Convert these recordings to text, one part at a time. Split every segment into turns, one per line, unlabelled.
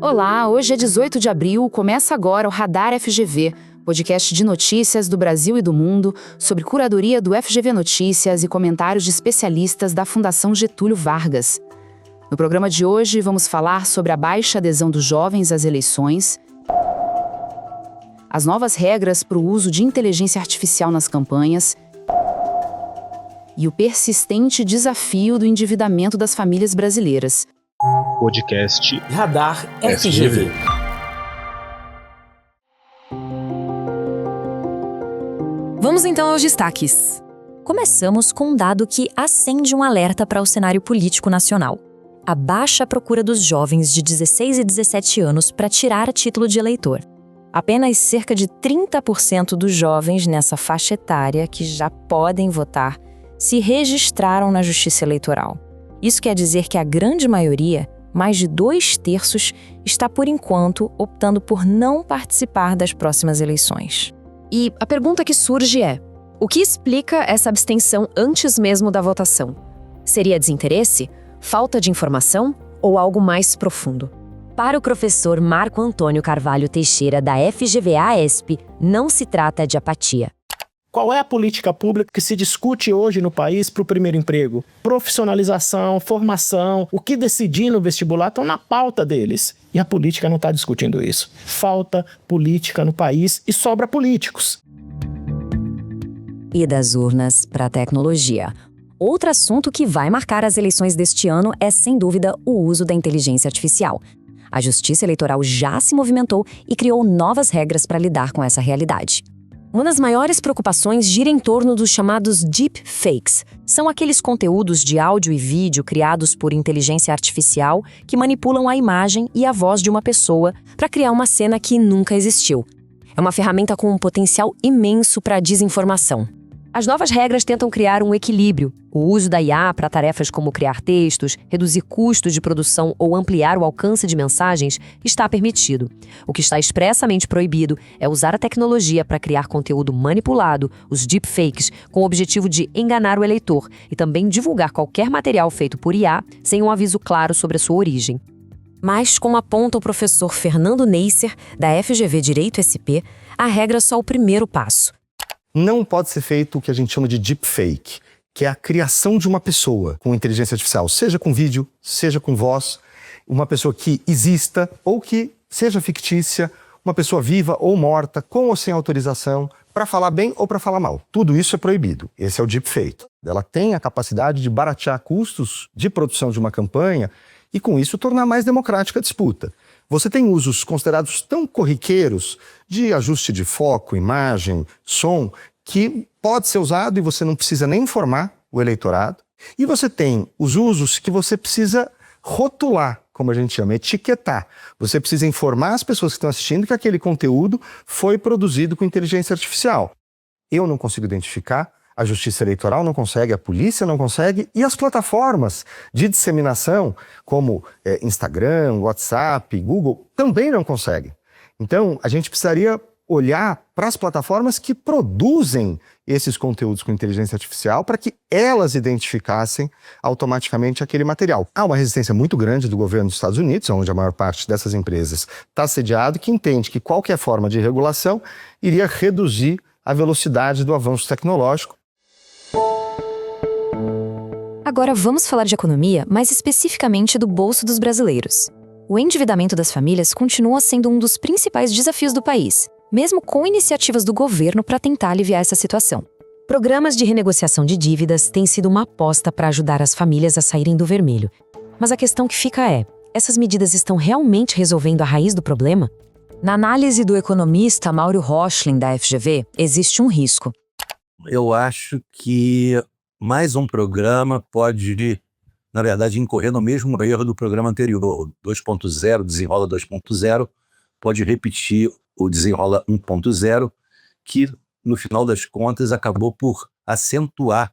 Olá, hoje é 18 de abril, começa agora o Radar FGV, podcast de notícias do Brasil e do mundo, sobre curadoria do FGV Notícias e comentários de especialistas da Fundação Getúlio Vargas. No programa de hoje, vamos falar sobre a baixa adesão dos jovens às eleições, as novas regras para o uso de inteligência artificial nas campanhas e o persistente desafio do endividamento das famílias brasileiras.
Podcast
Radar FGV.
Vamos então aos destaques. Começamos com um dado que acende um alerta para o cenário político nacional. A baixa procura dos jovens de 16 e 17 anos para tirar a título de eleitor. Apenas cerca de 30% dos jovens nessa faixa etária que já podem votar se registraram na Justiça Eleitoral. Isso quer dizer que a grande maioria, mais de 2/3, está por enquanto optando por não participar das próximas eleições.
E a pergunta que surge é: o que explica essa abstenção antes mesmo da votação? Seria desinteresse, falta de informação ou algo mais profundo?
Para o professor Marco Antônio Carvalho Teixeira, da FGV-AESP, não se trata de apatia.
Qual é a política pública que se discute hoje no país para o primeiro emprego? Profissionalização, formação, o que decidir no vestibular estão na pauta deles. E a política não está discutindo isso. Falta política no país e sobra políticos.
E das urnas para a tecnologia. Outro assunto que vai marcar as eleições deste ano é, sem dúvida, o uso da inteligência artificial. A Justiça Eleitoral já se movimentou e criou novas regras para lidar com essa realidade.
Uma das maiores preocupações gira em torno dos chamados deepfakes. São aqueles conteúdos de áudio e vídeo criados por inteligência artificial que manipulam a imagem e a voz de uma pessoa para criar uma cena que nunca existiu. É uma ferramenta com um potencial imenso para a desinformação. As novas regras tentam criar um equilíbrio. O uso da IA para tarefas como criar textos, reduzir custos de produção ou ampliar o alcance de mensagens está permitido. O que está expressamente proibido é usar a tecnologia para criar conteúdo manipulado, os deepfakes, com o objetivo de enganar o eleitor e também divulgar qualquer material feito por IA sem um aviso claro sobre a sua origem. Mas, como aponta o professor Fernando Neisser, da FGV Direito SP, a regra é só o primeiro passo.
Não pode ser feito o que a gente chama de deepfake, que é a criação de uma pessoa com inteligência artificial, seja com vídeo, seja com voz, uma pessoa que exista ou que seja fictícia, uma pessoa viva ou morta, com ou sem autorização, para falar bem ou para falar mal. Tudo isso é proibido. Esse é o deepfake. Ela tem a capacidade de baratear custos de produção de uma campanha e, com isso, tornar mais democrática a disputa. Você tem usos considerados tão corriqueiros de ajuste de foco, imagem, som, que pode ser usado e você não precisa nem informar o eleitorado. E você tem os usos que você precisa rotular, como a gente chama, etiquetar. Você precisa informar as pessoas que estão assistindo que aquele conteúdo foi produzido com inteligência artificial. Eu não consigo identificar, a Justiça Eleitoral não consegue, a polícia não consegue e as plataformas de disseminação, como Instagram, WhatsApp, Google, também não conseguem. Então, a gente precisaria olhar para as plataformas que produzem esses conteúdos com inteligência artificial para que elas identificassem automaticamente aquele material. Há uma resistência muito grande do governo dos Estados Unidos, onde a maior parte dessas empresas está sediado, que entende que qualquer forma de regulação iria reduzir a velocidade do avanço tecnológico.
Agora vamos falar de economia, mais especificamente do bolso dos brasileiros. O endividamento das famílias continua sendo um dos principais desafios do país, mesmo com iniciativas do governo para tentar aliviar essa situação.
Programas de renegociação de dívidas têm sido uma aposta para ajudar as famílias a saírem do vermelho. Mas a questão que fica é: essas medidas estão realmente resolvendo a raiz do problema? Na análise do economista Mauro Rochlin, da FGV, existe um risco.
Eu acho que mais um programa pode, na verdade, incorrer no mesmo erro do programa anterior. 2.0, Desenrola 2.0, pode repetir o Desenrola 1.0, que, no final das contas, acabou por acentuar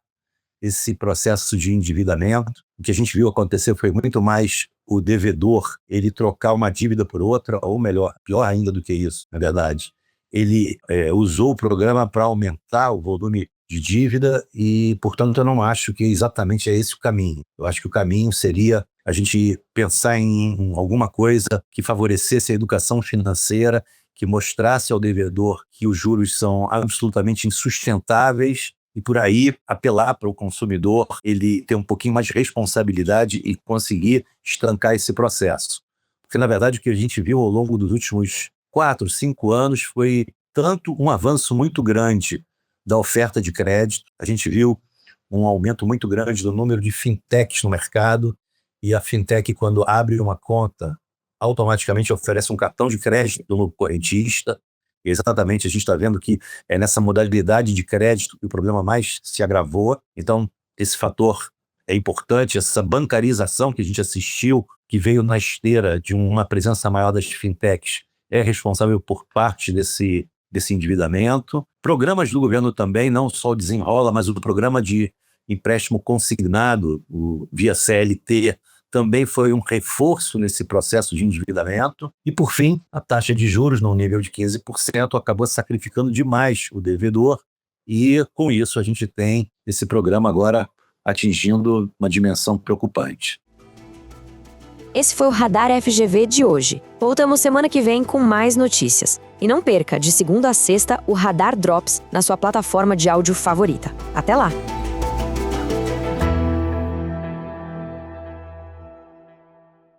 esse processo de endividamento. O que a gente viu acontecer foi muito mais o devedor, ele trocar uma dívida por outra, ou melhor, pior ainda do que isso, na verdade. Ele usou o programa para aumentar o volume de dívida e, portanto, eu não acho que exatamente é esse o caminho. Eu acho que o caminho seria a gente pensar em alguma coisa que favorecesse a educação financeira, que mostrasse ao devedor que os juros são absolutamente insustentáveis e, por aí, apelar para o consumidor ele ter um pouquinho mais de responsabilidade e conseguir estancar esse processo. Porque, na verdade, o que a gente viu ao longo dos últimos 4, 5 anos foi tanto um avanço muito grande da oferta de crédito, a gente viu um aumento muito grande do número de fintechs no mercado, e a fintech, quando abre uma conta, automaticamente oferece um cartão de crédito no correntista. E exatamente, a gente está vendo que é nessa modalidade de crédito que o problema mais se agravou. Então, esse fator é importante, essa bancarização que a gente assistiu, que veio na esteira de uma presença maior das fintechs, é responsável por parte desse endividamento. Programas do governo também, não só o Desenrola, mas o programa de empréstimo consignado, o via CLT, também foi um reforço nesse processo de endividamento. E, por fim, a taxa de juros no nível de 15% acabou sacrificando demais o devedor e, com isso, a gente tem esse programa agora atingindo uma dimensão preocupante.
Esse foi o Radar FGV de hoje. Voltamos semana que vem com mais notícias. E não perca, de segunda a sexta, o Radar Drops na sua plataforma de áudio favorita. Até lá!